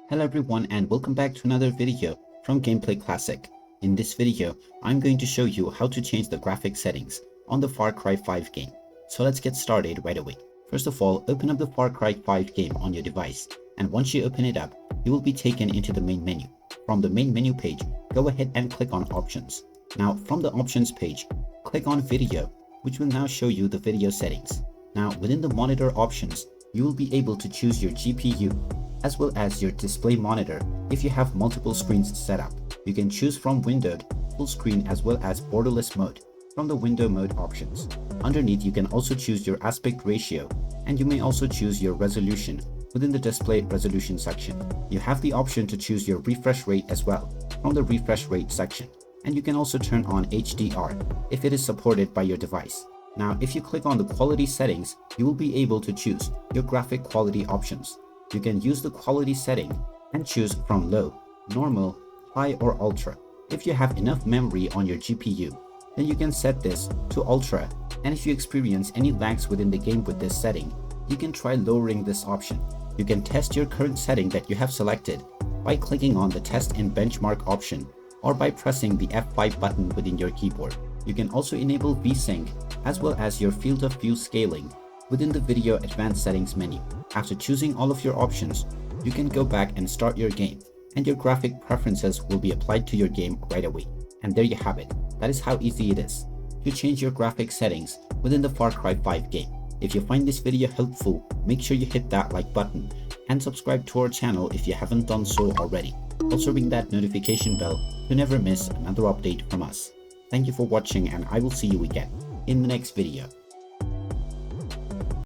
Hello everyone and welcome back to another video from Gameplay Classic. In this video, I'm going to show you how to change the graphic settings on the Far Cry 5 game. So let's get started right away. First of all, open up the Far Cry 5 game on your device, and once you open it up, you will be taken into the main menu. From the main menu page, go ahead and click on Options. Now from the Options page, click on Video, which will now show you the video settings. Now within the monitor options, you will be able to choose your GPU as well as your display monitor if you have multiple screens set up. You can choose from windowed, full screen as well as borderless mode from the window mode options. Underneath you can also choose your aspect ratio, and you may also choose your resolution within the display resolution section. You have the option to choose your refresh rate as well from the refresh rate section, and you can also turn on HDR if it is supported by your device. Now if you click on the quality settings, you will be able to choose your graphic quality options. You can use the quality setting and choose from low, normal, high or ultra. If you have enough memory on your GPU, then you can set this to ultra, and if you experience any lags within the game with this setting, you can try lowering this option. You can test your current setting that you have selected by clicking on the test and benchmark option or by pressing the F5 button within your keyboard. You can also enable VSync as well as your field of view scaling within the video advanced settings menu. After choosing all of your options, you can go back and start your game, and your graphic preferences will be applied to your game right away. And there you have it. That is how easy it is to change your graphic settings within the Far Cry 5 game. If you find this video helpful, make sure you hit that like button and subscribe to our channel if you haven't done so already. Also ring that notification bell to never miss another update from us. Thank you for watching, and I will see you again in the next video.